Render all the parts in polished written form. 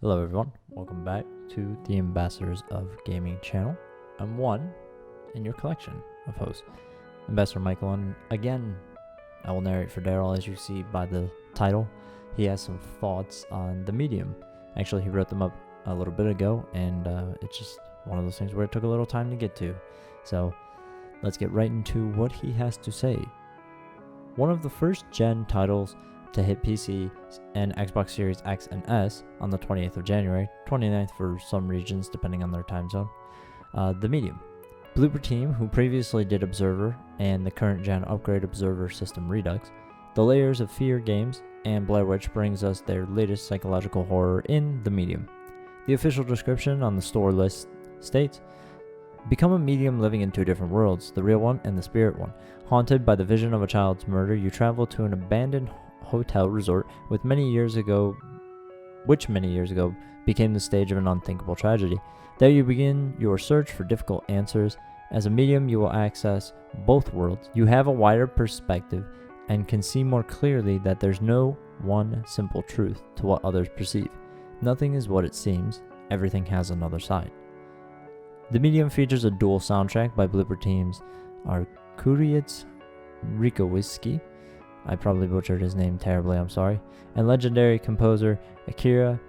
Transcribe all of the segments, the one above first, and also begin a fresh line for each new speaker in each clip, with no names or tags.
Hello everyone, welcome back to the Ambassadors of Gaming channel. I'm one in your collection of hosts, Ambassador Michael, and again, I will narrate for Darrell. As you see by the title, he has some thoughts on the medium. Actually, he wrote them up a little bit ago, and it's just one of those things where it took a little time to get to. So let's get right into what he has to say. One of the first gen titles to hit PC and Xbox Series X and S on the 28th of January, 29th for some regions depending on their time zone, the medium. Blooper Team, who previously did Observer and the current gen upgrade Observer System Redux, the Layers of Fear games, and Blair Witch brings us their latest psychological horror in the medium. The official description on the store list states, become a medium living in two different worlds, the real one and the spirit one. Haunted by the vision of a child's murder, you travel to an abandoned hotel resort which many years ago became the stage of an unthinkable tragedy. There you begin your search for difficult answers. As a medium, you will access both worlds. You have a wider perspective and can see more clearly that there's no one simple truth to what others perceive. Nothing is what it seems. Everything has another side. The medium features a dual soundtrack by Blooper Team's Arkuriets Rikowiski. I probably butchered his name terribly, I'm sorry. And legendary composer Akira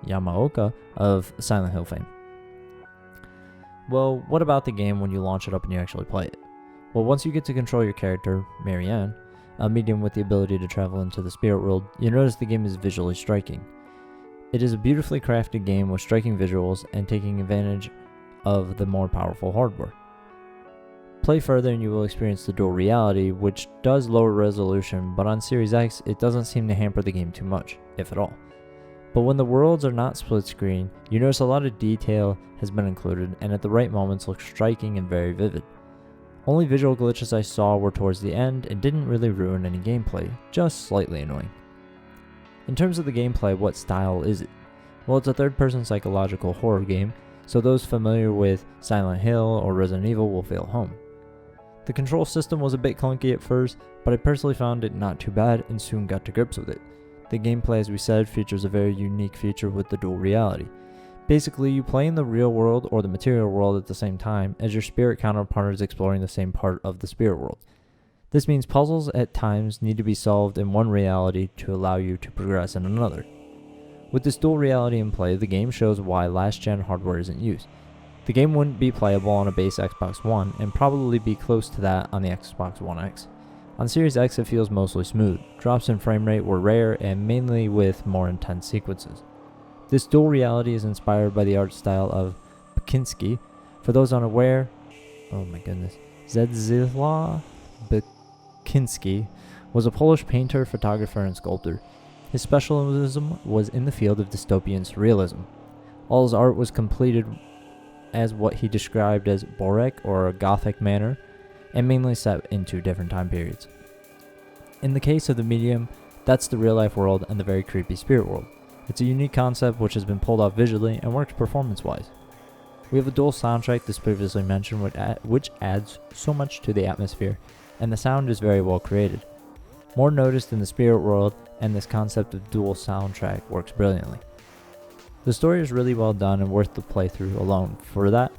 Yamaoka of Silent Hill fame. Well, what about the game when you launch it up and you actually play it? Well, once you get to control your character, Marianne, a medium with the ability to travel into the spirit world, you notice the game is visually striking. It is a beautifully crafted game with striking visuals and taking advantage of the more powerful hardware. Play further and you will experience the dual reality, which does lower resolution, but on Series X it doesn't seem to hamper the game too much, if at all. But when the worlds are not split screen, you notice a lot of detail has been included and at the right moments look striking and very vivid. Only visual glitches I saw were towards the end and didn't really ruin any gameplay, just slightly annoying. In terms of the gameplay, what style is it? Well, it's a third-person psychological horror game, so those familiar with Silent Hill or Resident Evil will feel home. The control system was a bit clunky at first, but I personally found it not too bad and soon got to grips with it. The gameplay, as we said, features a very unique feature with the dual reality. Basically, you play in the real world or the material world at the same time as your spirit counterpart is exploring the same part of the spirit world. This means puzzles at times need to be solved in one reality to allow you to progress in another. With this dual reality in play, the game shows why last-gen hardware isn't used. The game wouldn't be playable on a base Xbox One and probably be close to that on the Xbox One X. On Series X it feels mostly smooth. Drops in frame rate were rare and mainly with more intense sequences. This dual reality is inspired by the art style of Bakinski. For those unaware, Zdzisław Bakinski was a Polish painter, photographer, and sculptor. His specialism was in the field of dystopian surrealism. All his art was completed as what he described as Borek or a Gothic manner, and mainly set into different time periods. In the case of the medium, that's the real life world and the very creepy spirit world. It's a unique concept which has been pulled off visually and works performance-wise. We have a dual soundtrack, as previously mentioned, which adds so much to the atmosphere, and the sound is very well created. More noticed in the spirit world, and this concept of dual soundtrack works brilliantly. The story is really well done and worth the playthrough alone for that,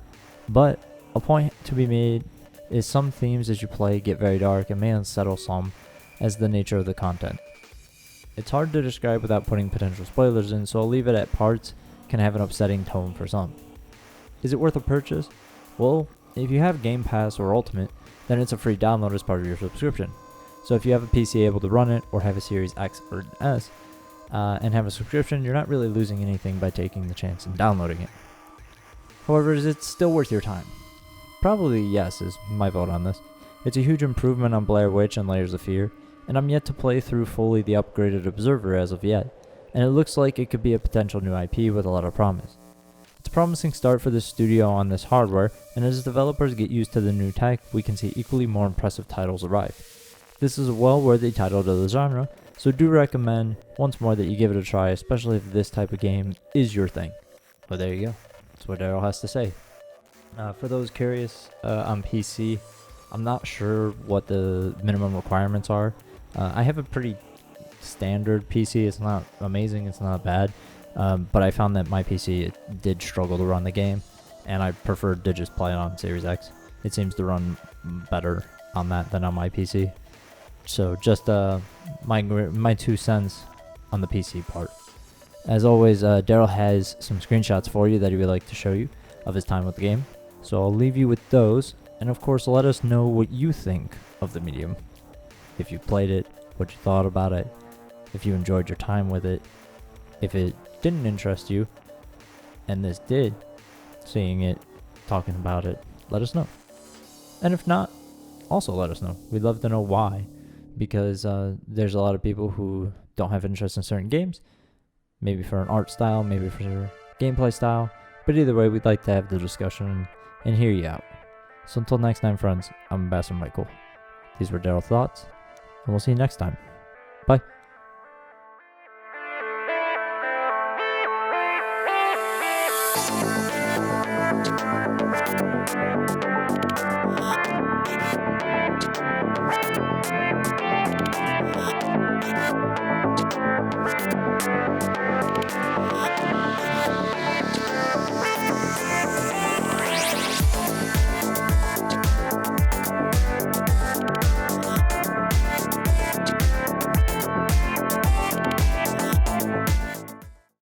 but a point to be made is some themes as you play get very dark and may unsettle some as the nature of the content. It's hard to describe without putting potential spoilers in, so I'll leave it at parts can have an upsetting tone for some. Is it worth a purchase? Well, if you have Game Pass or Ultimate, then it's a free download as part of your subscription. So if you have a PC able to run it or have a Series X or S, and have a subscription, you're not really losing anything by taking the chance and downloading it. However, is it still worth your time? Probably yes is my vote on this. It's a huge improvement on Blair Witch and Layers of Fear, and I'm yet to play through fully the upgraded Observer as of yet, and it looks like it could be a potential new IP with a lot of promise. It's a promising start for this studio on this hardware, and as developers get used to the new tech, we can see equally more impressive titles arrive. This is a well-worthy title to the genre, so do recommend once more that you give it a try, especially if this type of game is your thing. But there you go. That's what Darrell has to say. For those curious, on PC, I'm not sure what the minimum requirements are. I have a pretty standard PC. It's not amazing, it's not bad. But I found that my PC it did struggle to run the game, and I preferred to just play it on Series X. It seems to run better on that than on my PC. So just my 2 cents on the PC part. As always, Darrell has some screenshots for you that he would like to show you of his time with the game. So I'll leave you with those, and of course let us know what you think of the medium. If you played it, what you thought about it, if you enjoyed your time with it. If it didn't interest you, and this did, seeing it, talking about it, let us know. And if not, also let us know. We'd love to know why, because there's a lot of people who don't have interest in certain games, maybe for an art style, maybe for a gameplay style, but either way, we'd like to have the discussion and hear you out. So until next time, friends, I'm Ambassador Michael. These were Darrell's thoughts, and we'll see you next time. Bye.